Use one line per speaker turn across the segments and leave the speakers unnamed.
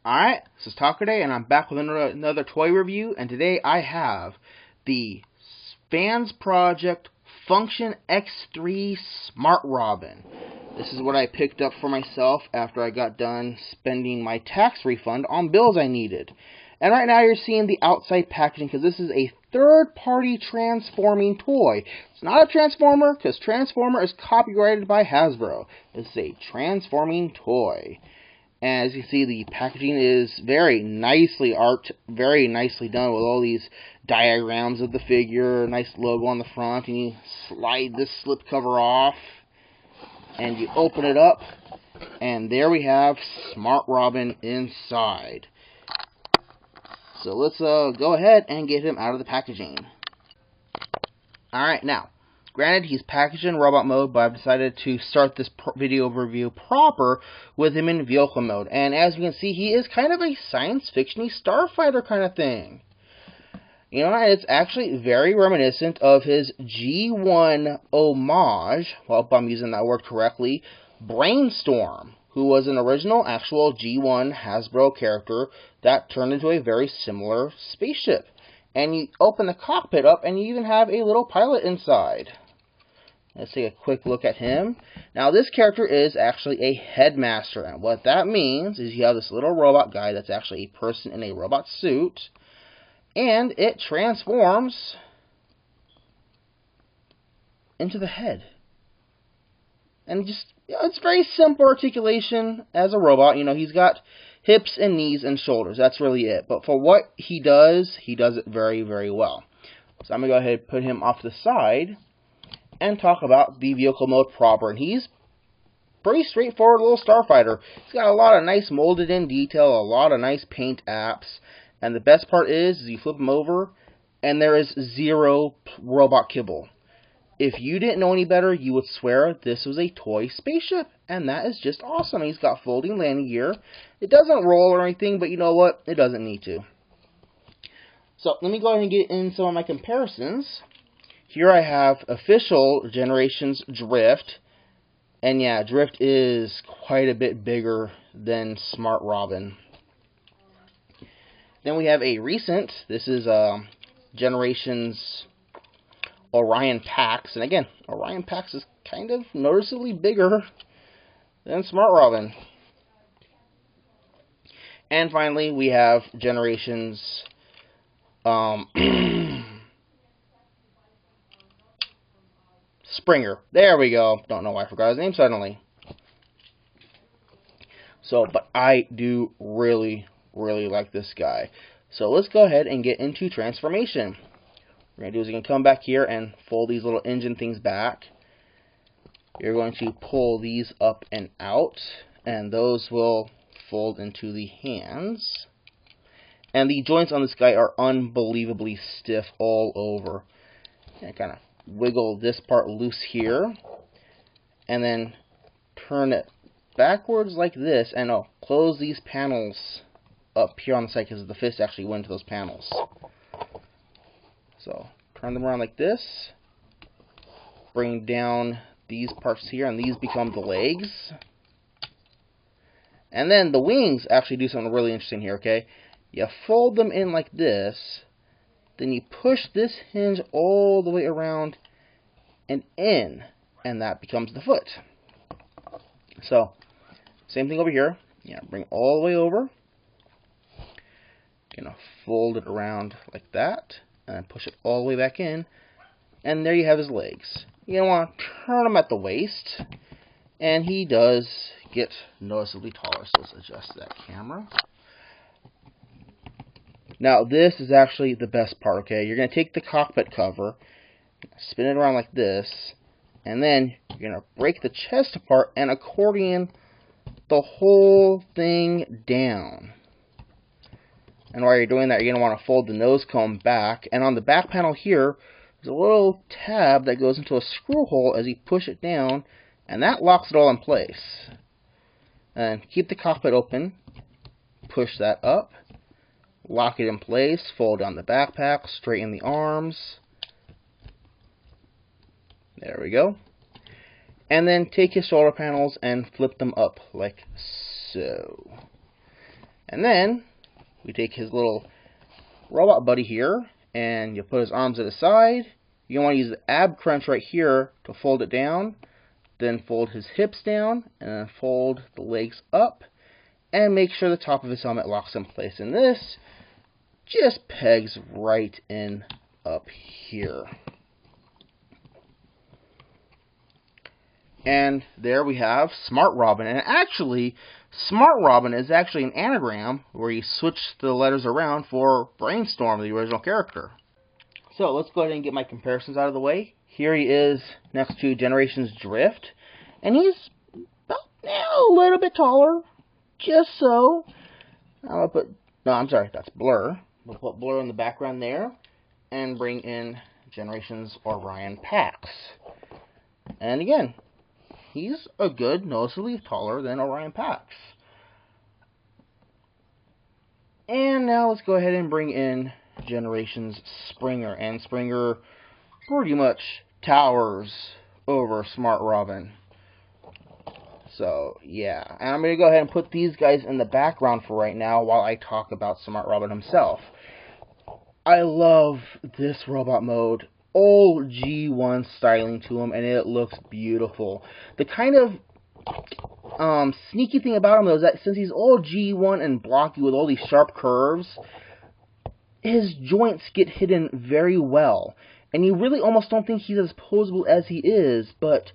Alright, this is Taco Day, and I'm back with another toy review, and today I have the Fans Project Function X3 Smart Robin. This is what I picked up for myself after I got done spending my tax refund on bills I needed. And right now you're seeing the outside packaging because this is a third-party transforming toy. It's not a Transformer because Transformer is copyrighted by Hasbro. This is a transforming toy. And as you can see, the packaging is very nicely arced, very nicely done with all these diagrams of the figure, nice logo on the front, and you slide this slipcover off, and you open it up, and there we have Smart Robin inside. So let's go ahead and get him out of the packaging. Alright, now, granted, he's packaged in robot mode, but I've decided to start this video review proper with him in vehicle mode. And as you can see, he is kind of a science fiction-y starfighter kind of thing. You know, it's actually very reminiscent of his G1 homage, well, if I'm using that word correctly, Brainstorm, who was an original actual G1 Hasbro character that turned into a very similar spaceship. And you open the cockpit up, and you even have a little pilot inside. Let's take a quick look at him. Now, this character is actually a headmaster, and what that means is you have this little robot guy that's actually a person in a robot suit, and it transforms into the head. And just, it's very simple articulation as a robot. You know, he's got hips and knees and shoulders. That's really it. But for what he does it very, very well. So I'm going to go ahead and put him off to the side and talk about the vehicle mode proper. And he's pretty straightforward little starfighter. He's got a lot of nice molded in detail, a lot of nice paint apps. And the best part is you flip him over and there is zero robot kibble. If you didn't know any better, you would swear this was a toy spaceship. And that is just awesome. He's got folding landing gear. It doesn't roll or anything, but you know what? It doesn't need to. So let me go ahead and get in some of my comparisons. Here I have official Generations Drift. And yeah, Drift is quite a bit bigger than Smart Robin. Then we have a recent. This is Generations Orion Pax, and again, Orion Pax is kind of noticeably bigger than Smart Robin. And finally, we have Generations Springer. There we go. Don't know why I forgot his name suddenly. So, but I do really, really like this guy. So let's go ahead and get into transformation. What we're going to do is you can come back here and fold these little engine things back. You're going to pull these up and out, and those will fold into the hands. And the joints on this guy are unbelievably stiff all over. And kind of wiggle this part loose here, and then turn it backwards like this, and close these panels up here on the side because the fist actually went into those panels. So, turn them around like this, bring down these parts here, and these become the legs. And then the wings actually do something really interesting here, okay? You fold them in like this, then you push this hinge all the way around and in, and that becomes the foot. So, same thing over here. Yeah, bring it all the way over. You're gonna fold it around like that, and push it all the way back in, and there you have his legs. You're going to want to turn him at the waist, and he does get noticeably taller, so let's adjust that camera. Now, this is actually the best part, okay? You're going to take the cockpit cover, spin it around like this, and then you're going to break the chest apart and accordion the whole thing down. And while you're doing that, you're going to want to fold the nose cone back. And on the back panel here, there's a little tab that goes into a screw hole as you push it down. And that locks it all in place. And keep the cockpit open. Push that up. Lock it in place. Fold down the backpack. Straighten the arms. There we go. And then take your shoulder panels and flip them up like so. And then we take his little robot buddy here, and you put his arms at his side. You want to use the ab crunch right here to fold it down, then fold his hips down, and then fold the legs up, and make sure the top of his helmet locks in place. And this just pegs right in up here. And there we have Smart Robin. And actually, Smart Robin is actually an anagram where you switch the letters around for Brainstorm, the original character. So let's go ahead and get my comparisons out of the way. Here he is next to Generations Drift. And he's about a little bit taller. Just so. I'm going to put, no, I'm sorry, that's Blur. We'll put Blur in the background there. And bring in Generations Orion Pax. And again, he's a good noticeably taller than Orion Pax. And now let's go ahead and bring in Generations Springer. And Springer pretty much towers over Smart Robin. So, yeah. And I'm going to go ahead and put these guys in the background for right now while I talk about Smart Robin himself. I love this robot mode. Old G1 styling to him, and it looks beautiful. The kind of sneaky thing about him, though, is that since he's old G1 and blocky with all these sharp curves, his joints get hidden very well. And you really almost don't think he's as posable as he is, but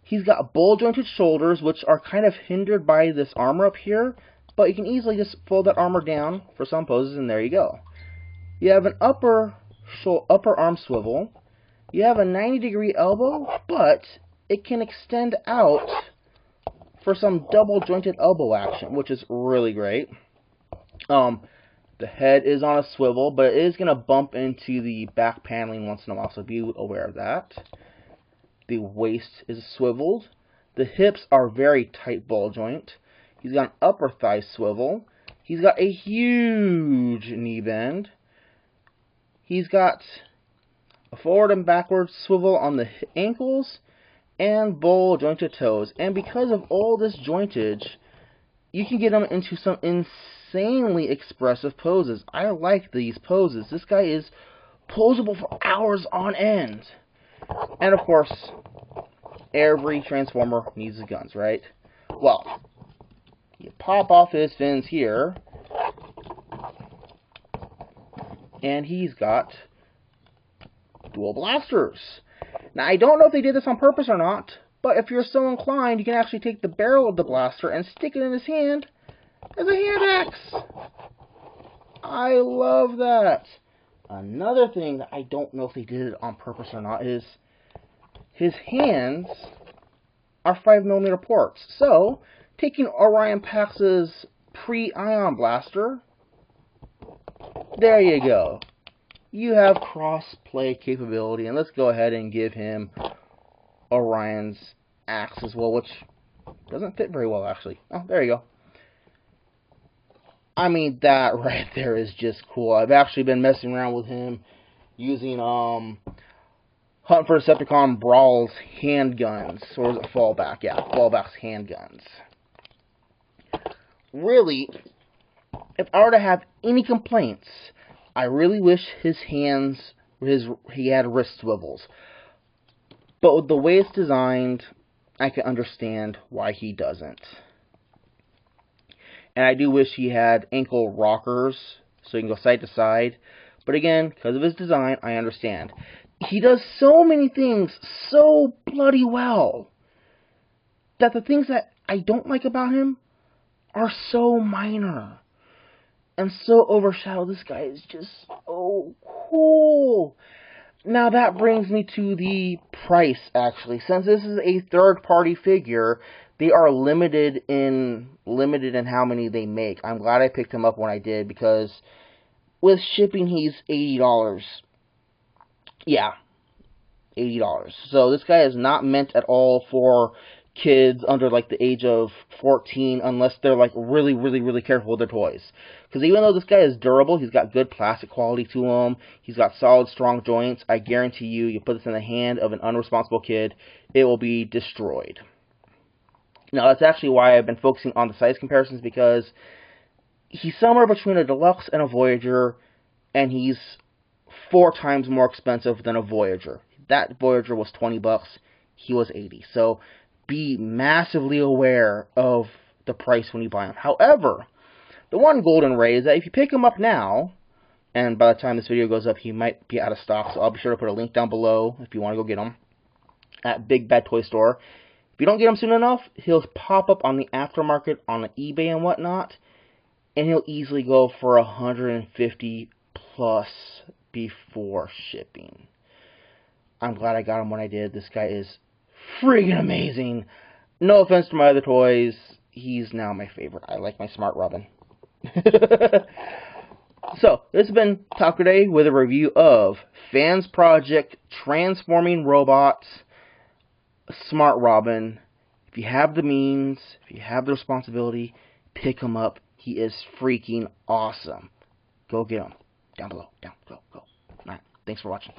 he's got ball-jointed shoulders, which are kind of hindered by this armor up here, but you can easily just fold that armor down for some poses, and there you go. You have an upper arm swivel. You have a 90-degree elbow, but it can extend out for some double-jointed elbow action, which is really great. The head is on a swivel, but it is going to bump into the back paneling once in a while, so be aware of that. The waist is swiveled. The hips are very tight ball joint. He's got an upper thigh swivel. He's got a huge knee bend. He's got a forward and backward swivel on the ankles and ball jointed toes. And because of all this jointage, you can get him into some insanely expressive poses. I like these poses. This guy is posable for hours on end. And of course, every Transformer needs his guns, right? Well, you pop off his fins here, and he's got dual blasters. Now, I don't know if they did this on purpose or not, but if you're so inclined, you can actually take the barrel of the blaster and stick it in his hand as a hand axe. I love that. Another thing that I don't know if they did it on purpose or not is his hands are 5mm ports. So, taking Orion Pax's pre-ion blaster, there you go. You have cross-play capability, and let's go ahead and give him Orion's axe as well, which doesn't fit very well, actually. Oh, there you go. I mean, that right there is just cool. I've actually been messing around with him using Hunt for Decepticon Brawl's handguns. Or is it Fallback? Yeah, Fallback's handguns. Really, if I were to have any complaints, I really wish his hands, he had wrist swivels. But with the way it's designed, I can understand why he doesn't. And I do wish he had ankle rockers, so he can go side to side. But again, because of his design, I understand. He does so many things so bloody well, that the things that I don't like about him are so minor and so overshadowed. This guy is just so cool. Now that brings me to the price, actually. Since this is a third-party figure, they are limited in how many they make. I'm glad I picked him up when I did, because with shipping, he's $80. Yeah, $80. So this guy is not meant at all for kids under like the age of 14, unless they're like really, really, really careful with their toys. Because even though this guy is durable, he's got good plastic quality to him, he's got solid, strong joints, I guarantee you, you put this in the hand of an unresponsible kid, it will be destroyed. Now, that's actually why I've been focusing on the size comparisons, because He's somewhere between a Deluxe and a Voyager, and he's 4 times more expensive than a Voyager. That Voyager was $20, he was $80. So be massively aware of the price when you buy him. However, the one golden ray is that if you pick him up now, and by the time this video goes up, he might be out of stock, so I'll be sure to put a link down below if you want to go get him at Big Bad Toy Store. If you don't get him soon enough, he'll pop up on the aftermarket on eBay and whatnot, and he'll easily go for $150 plus before shipping. I'm glad I got him when I did. This guy is freaking amazing. No offense to my other toys, he's now my favorite. I like my Smart Robin. So, this has been Taco Day with a review of Fans Project Transforming Robots Smart Robin. If you have the means, if you have the responsibility, pick him up. He is freaking awesome. Go get him. Down below. Go. Alright, thanks for watching.